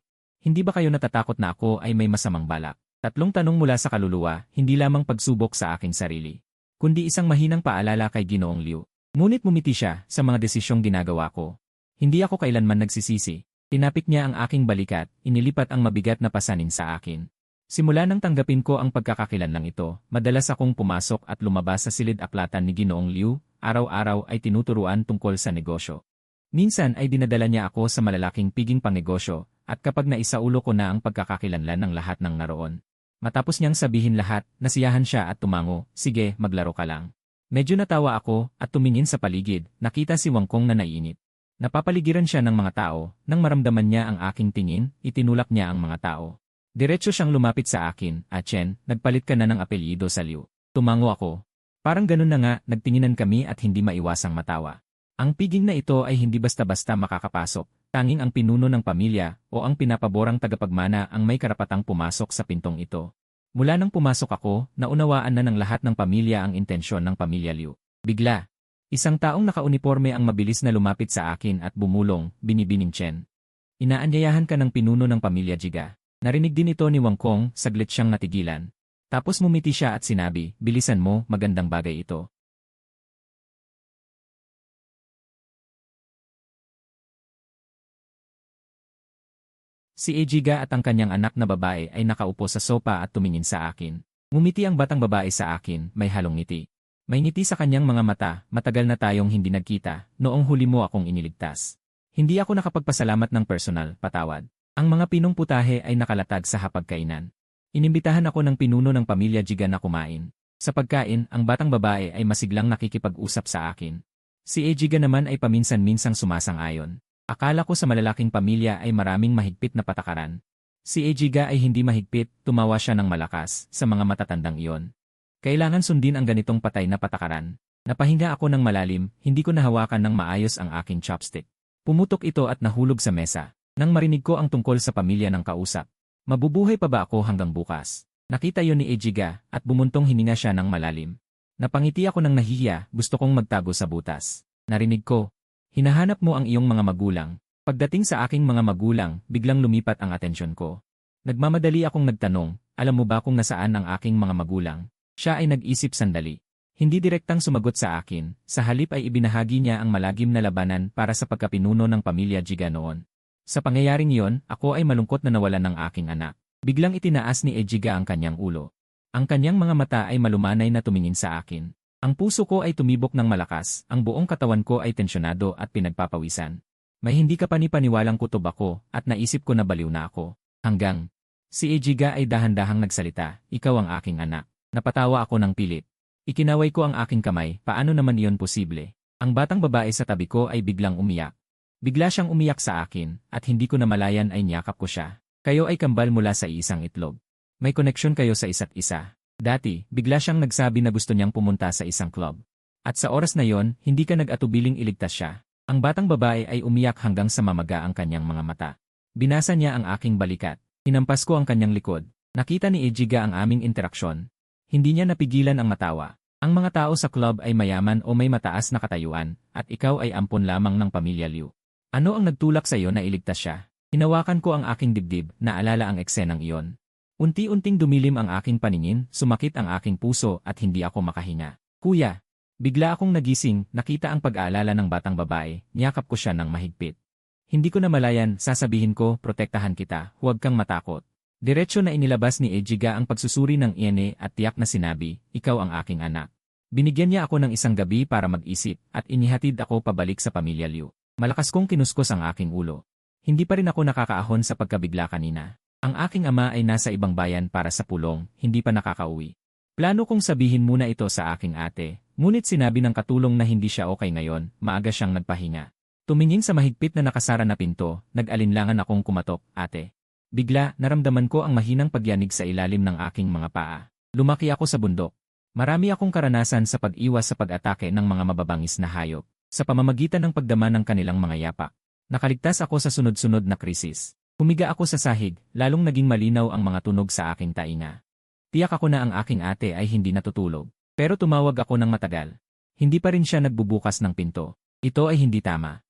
Hindi ba kayo natatakot na ako ay may masamang balak? 3 tanong mula sa kaluluwa, hindi lamang pagsubok sa aking sarili, kundi isang mahinang paalala kay Ginoong Liu. Ngunit mumiti siya sa mga desisyong ginagawa ko. Hindi ako kailanman nagsisisi. Tinapik niya ang aking balikat, inilipat ang mabigat na pasanin sa akin. Simula nang tanggapin ko ang pagkakakilanlang ito, madalas akong pumasok at lumabas sa silid-aklatan ni Ginoong Liu, araw-araw ay tinuturuan tungkol sa negosyo. Minsan ay dinadala niya ako sa malalaking piging pangnegosyo, at kapag naisaulo ko na ang pagkakakilanlan ng lahat ng naroon. Matapos niyang sabihin lahat, nasiyahan siya at tumango, sige, maglaro ka lang. Medyo natawa ako, at tumingin sa paligid, nakita si Wang Kong na naiinit. Napapaligiran siya ng mga tao, nang maramdaman niya ang aking tingin, itinulak niya ang mga tao. Diretso siyang lumapit sa akin, Chen, nagpalit ka na ng apelyido sa Liu. Tumango ako. Parang ganun na nga, nagtinginan kami at hindi maiwasang matawa. Ang piging na ito ay hindi basta-basta makakapasok, tanging ang pinuno ng pamilya o ang pinapaborang tagapagmana ang may karapatang pumasok sa pintong ito. Mula nang pumasok ako, naunawaan na ng lahat ng pamilya ang intensyon ng pamilya Liu. Bigla, isang taong nakauniporme ang mabilis na lumapit sa akin at bumulong, binibining Chen. Inaanyayahan ka ng pinuno ng pamilya Jiga. Narinig din ito ni Wang Kong, saglit siyang natigilan. Tapos mumiti siya at sinabi, bilisan mo, magandang bagay ito. Si Ejiga at ang kanyang anak na babae ay nakaupo sa sopa at tumingin sa akin. Ngumiti ang batang babae sa akin, may halong ngiti. May ngiti sa kanyang mga mata, matagal na tayong hindi nagkita, noong huli mo akong iniligtas. Hindi ako nakapagpasalamat ng personal, patawad. Ang mga pinong putahe ay nakalatag sa hapagkainan. Inimbitahan ako ng pinuno ng pamilya Jiga na kumain. Sa pagkain, ang batang babae ay masiglang nakikipag-usap sa akin. Si Ejiga naman ay paminsan-minsang sumasang-ayon. Akala ko sa malalaking pamilya ay maraming mahigpit na patakaran. Si Ejiga ay hindi mahigpit, tumawa siya ng malakas sa mga matatandang iyon. Kailangan sundin ang ganitong patay na patakaran. Napahinga ako ng malalim, hindi ko nahawakan ng maayos ang aking chopstick. Pumutok ito at nahulog sa mesa. Nang marinig ko ang tungkol sa pamilya ng kausap. Mabubuhay pa ba ako hanggang bukas? Nakita yon ni Ejiga at bumuntong hininga siya ng malalim. Napangiti ako ng nahihiya, gusto kong magtago sa butas. Narinig ko, hinahanap mo ang iyong mga magulang. Pagdating sa aking mga magulang, biglang lumipat ang atensyon ko. Nagmamadali akong nagtanong, alam mo ba kung nasaan ang aking mga magulang? Siya ay nag-isip sandali. Hindi direktang sumagot sa akin, sa halip ay ibinahagi niya ang malagim na labanan para sa pagkapinuno ng pamilya Jiga noon. Sa pangyayaring iyon, ako ay malungkot na nawalan ng aking anak. Biglang itinaas ni Ejiga ang kanyang ulo. Ang kanyang mga mata ay malumanay na tumingin sa akin. Ang puso ko ay tumibok ng malakas, ang buong katawan ko ay tensyonado at pinagpapawisan. May hindi ka panipaniwalang kutob ako at naisip ko na baliw na ako. Hanggang si Ejiga ay dahan-dahang nagsalita, ikaw ang aking anak. Napatawa ako ng pilit. Ikinaway ko ang aking kamay, paano naman iyon posible? Ang batang babae sa tabi ko ay biglang umiyak. Bigla siyang umiyak sa akin, at hindi ko namalayan ay niyakap ko siya. Kayo ay kambal mula sa isang itlog. May koneksyon kayo sa isa't isa. Dati, bigla siyang nagsabi na gusto niyang pumunta sa isang club. At sa oras na yon, hindi ka nag-atubiling iligtas siya. Ang batang babae ay umiyak hanggang sa mamaga ang kanyang mga mata. Binasa niya ang aking balikat. Hinampas ko ang kanyang likod. Nakita ni Ejiga ang aming interaksyon. Hindi niya napigilan ang matawa. Ang mga tao sa club ay mayaman o may mataas na katayuan, at ikaw ay ampon lamang ng pamilya Liu. Ano ang nagtulak sa iyo na iligtas siya? Hinawakan ko ang aking dibdib, naalala ang eksenang iyon. Unti-unting dumilim ang aking paningin, sumakit ang aking puso at hindi ako makahinga. Kuya! Bigla akong nagising, nakita ang pag-aalala ng batang babae, niyakap ko siya ng mahigpit. Hindi ko namalayan, sasabihin ko, protektahan kita, huwag kang matakot. Diretso na inilabas ni Ejiga ang pagsusuri ng Iene at tiyak na sinabi, ikaw ang aking anak. Binigyan niya ako ng isang gabi para mag-isip at inihatid ako pabalik sa pamilya Liu. Malakas kong kinuskos ang aking ulo. Hindi pa rin ako nakakaahon sa pagkabigla kanina. Ang aking ama ay nasa ibang bayan para sa pulong, hindi pa nakakauwi. Plano kong sabihin muna ito sa aking ate, ngunit sinabi ng katulong na hindi siya okay ngayon, maaga siyang nagpahinga. Tumingin sa mahigpit na nakasara na pinto, nag-alinlangan akong kumatok, ate. Bigla, naramdaman ko ang mahinang pagyanig sa ilalim ng aking mga paa. Lumaki ako sa bundok. Marami akong karanasan sa pag-iwas sa pag-atake ng mga mababangis na hayop. Sa pamamagitan ng pagdama ng kanilang mga yapak. Nakaligtas ako sa sunod-sunod na krisis. Humiga ako sa sahig, lalong naging malinaw ang mga tunog sa aking tainga. Tiyak ako na ang aking ate ay hindi natutulog. Pero tumawag ako ng matagal. Hindi pa rin siya nagbubukas ng pinto. Ito ay hindi tama.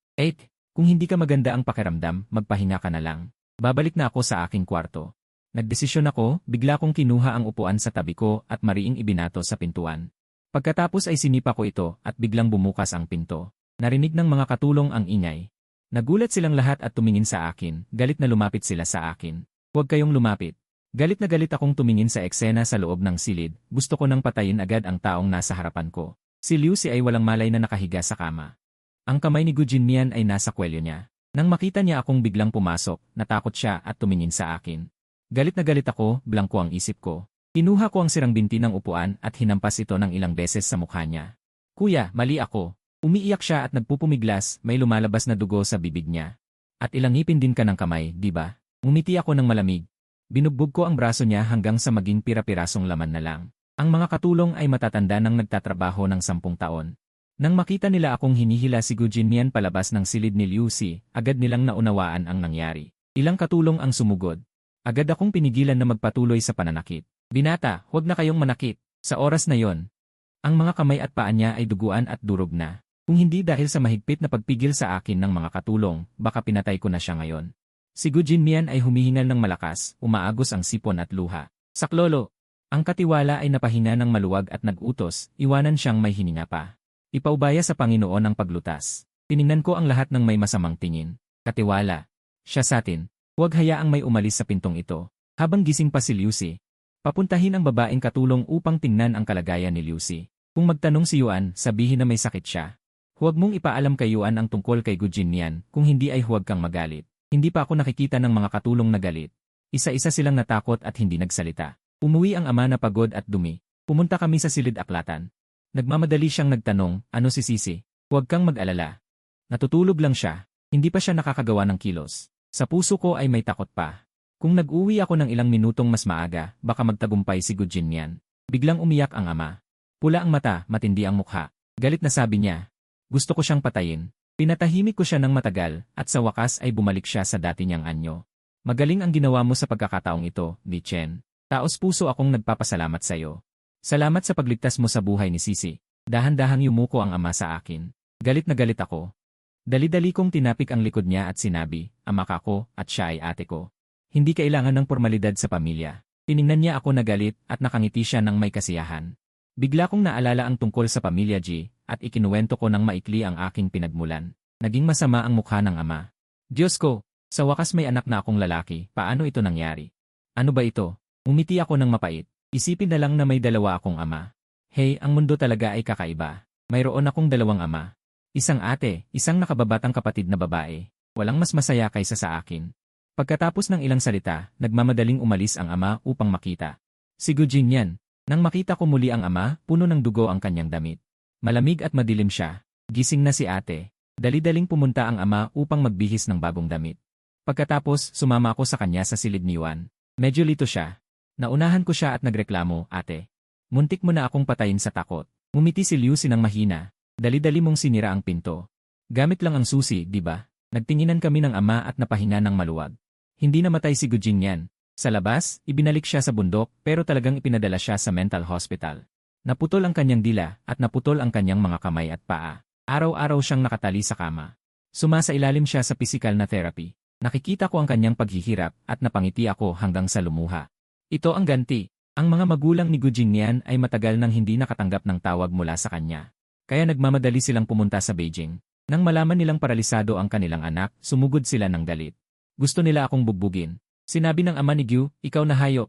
Kung hindi ka maganda ang pakiramdam, magpahinga ka na lang. Babalik na ako sa aking kwarto. Nagdesisyon ako, bigla kong kinuha ang upuan sa tabi ko at mariing ibinato sa pintuan. Pagkatapos ay sinipa ko ito at biglang bumukas ang pinto. Narinig ng mga katulong ang ingay. Nagulat silang lahat at tumingin sa akin, galit na lumapit sila sa akin. Huwag kayong lumapit. Galit na galit akong tumingin sa eksena sa loob ng silid, gusto ko nang patayin agad ang taong nasa harapan ko. Si Liu Si ay walang malay na nakahiga sa kama. Ang kamay ni Gu Jinmian ay nasa kwelyo niya. Nang makita niya akong biglang pumasok, natakot siya at tumingin sa akin. Galit na galit ako, blangko ang isip ko. Kinuha ko ang sirang binti ng upuan at hinampas ito ng ilang beses sa mukha niya. Kuya, mali ako. Umiiyak siya at nagpupumiglas, may lumalabas na dugo sa bibig niya. At ilang ngipin din ka ng kamay, di ba? Ngumiti ako ng malamig. Binugbog ko ang braso niya hanggang sa maging pira-pirasong laman na lang. Ang mga katulong ay matatanda nang nagtatrabaho ng 10 taon. Nang makita nila akong hinihila si Gu Jinmian palabas ng silid ni Liu Si, agad nilang naunawaan ang nangyari. Ilang katulong ang sumugod. Agad akong pinigilan na magpatuloy sa pananakit. Binata, huwag na kayong manakit. Sa oras na yon, ang mga kamay at paa niya ay duguan at durog na. Kung hindi dahil sa mahigpit na pagpigil sa akin ng mga katulong, baka pinatay ko na siya ngayon. Si Gu Jinmian ay humihingal ng malakas, umaagos ang sipon at luha. Saklolo! Ang katiwala ay napahinga ng maluwag at nag-utos, iwanan siyang may hininga pa. Ipaubaya sa Panginoon ang paglutas. Tiningnan ko ang lahat ng may masamang tingin. Katiwala. Siya satin. Huwag hayaang may umalis sa pintong ito. Habang gising pa si Liu Si, papuntahin ang babaeng katulong upang tingnan ang kalagayan ni Liu Si. Kung magtanong si Yuan, sabihin na may sakit siya. Huwag mong ipaalam kay Yuan ang tungkol kay Gujin niyan, kung hindi ay huwag kang magalit. Hindi pa ako nakikita ng mga katulong na galit. Isa-isa silang natakot at hindi nagsalita. Umuwi ang ama na pagod at dumi. Pumunta kami sa silid aklatan. Nagmamadali siyang nagtanong, ano si Sisi? Huwag kang mag-alala. Natutulog lang siya. Hindi pa siya nakakagawa ng kilos. Sa puso ko ay may takot pa. Kung nag-uwi ako ng ilang minutong mas maaga, baka magtagumpay si Gujin niyan. Biglang umiyak ang ama. Pula ang mata, matindi ang mukha. Galit na sabi niya. Gusto ko siyang patayin. Pinatahimik ko siya ng matagal, at sa wakas ay bumalik siya sa dati niyang anyo. Magaling ang ginawa mo sa pagkakataong ito, Li Chen. Taos puso akong nagpapasalamat sa iyo. Salamat sa pagligtas mo sa buhay ni Sisi. Dahan-dahang yumuko ang ama sa akin. Galit na galit ako. Dali-dali kong tinapik ang likod niya at sinabi, ama ka ko, at siya ay ate ko. Hindi kailangan ng pormalidad sa pamilya. Tiningnan niya ako na galit at nakangiti siya ng may kasiyahan. Bigla kong naalala ang tungkol sa pamilya G, at ikinuwento ko ng maikli ang aking pinagmulan. Naging masama ang mukha ng ama. Diyos ko, sa wakas may anak na akong lalaki, paano ito nangyari? Ano ba ito? Umiti ako ng mapait. Isipin na lang na may dalawa akong ama. Hey, ang mundo talaga ay kakaiba. Mayroon akong dalawang ama. Isang ate, isang nakababatang kapatid na babae. Walang mas masaya kaysa sa akin. Pagkatapos ng ilang salita, nagmamadaling umalis ang ama upang makita. Si Gujin yan. Nang makita ko muli ang ama, puno ng dugo ang kanyang damit. Malamig at madilim siya. Gising na si ate. Dali-daling pumunta ang ama upang magbihis ng bagong damit. Pagkatapos, sumama ako sa kanya sa silid ni Yuan. Medyo lito siya. Naunahan ko siya at nagreklamo, ate. Muntik mo na akong patayin sa takot. Ngumiti si Liu Sinang mahina. Dali-dali mong sinira ang pinto. Gamit lang ang susi, di ba? Nagtinginan kami ng ama at napahinga ng maluwag. Hindi namatay si Gujin yan. Sa labas, ibinalik siya sa bundok pero talagang ipinadala siya sa mental hospital. Naputol ang kanyang dila at naputol ang kanyang mga kamay at paa. Araw-araw siyang nakatali sa kama. Sumasailalim siya sa physical na therapy. Nakikita ko ang kanyang paghihirap at napangiti ako hanggang sa lumuha. Ito ang ganti. Ang mga magulang ni Gujin niyan ay matagal nang hindi nakatanggap ng tawag mula sa kanya. Kaya nagmamadali silang pumunta sa Beijing. Nang malaman nilang paralisado ang kanilang anak, sumugod sila ng galit. Gusto nila akong bugbugin. Sinabi ng ama ni Gyu, ikaw na hayop.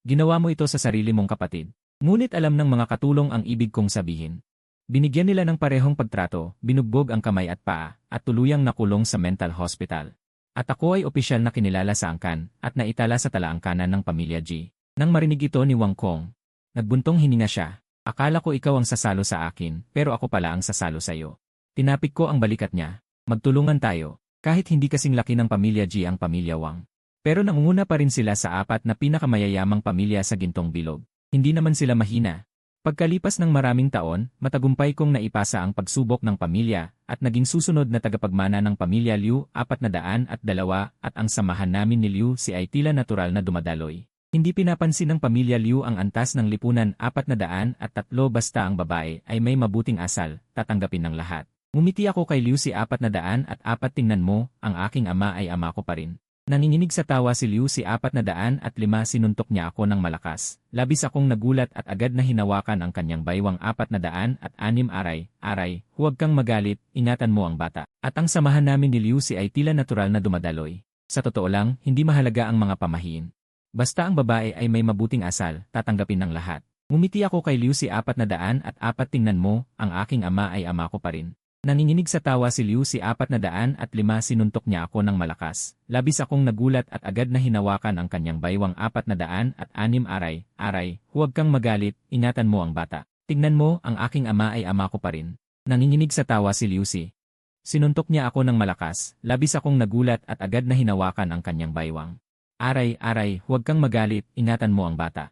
Ginawa mo ito sa sarili mong kapatid. Ngunit alam ng mga katulong ang ibig kong sabihin. Binigyan nila ng parehong pagtrato, binugbog ang kamay at paa, at tuluyang nakulong sa mental hospital. At ako ay opisyal na kinilala sa angkan, at naitala sa talaangkanan ng pamilya G. Nang marinig ito ni Wang Kong, nagbuntong hininga siya. Akala ko ikaw ang sasalo sa akin, pero ako pala ang sasalo sa iyo. Tinapik ko ang balikat niya. Magtulungan tayo. Kahit hindi kasing laki ng pamilya G ang pamilya Wang. Pero nangunguna pa rin sila sa apat na pinakamayayamang pamilya sa Gintong Bilog. Hindi naman sila mahina. Pagkalipas ng maraming taon, matagumpay kong naipasa ang pagsubok ng pamilya at naging susunod na tagapagmana ng pamilya Liu 402 at ang samahan namin ni Liu si ay tila natural na dumadaloy. Hindi pinapansin ng pamilya Liu ang antas ng lipunan 403 basta ang babae ay may mabuting asal, tatanggapin ng lahat. Ngumiti ako kay Liu si 404 tingnan mo, ang aking ama ay ama ko pa rin. Nanginginig sa tawa si Liu si 405 sinuntok niya ako ng malakas. Labis akong nagulat at agad na hinawakan ang kanyang baywang 406 aray, huwag kang magalit, ingatan mo ang bata. At ang samahan namin ni Liu si ay tila natural na dumadaloy. Sa totoo lang, hindi mahalaga ang mga pamahiin. Basta ang babae ay may mabuting asal, tatanggapin ng lahat. Ngumiti ako kay Liu si 404 tingnan mo, ang aking ama ay ama ko pa rin. Nanginginig sa tawa si Liu si 405 sinuntok niya ako ng malakas. Labis akong nagulat at agad na hinawakan ang kanyang baywang 406 aray, huwag kang magalit, ingatan mo ang bata. Tingnan mo, ang aking ama ay ama ko pa rin. Nanginginig sa tawa si Liu si. Sinuntok niya ako ng malakas, labis akong nagulat at agad na hinawakan ang kanyang baywang. Aray, huwag kang magalit, ingatan mo ang bata.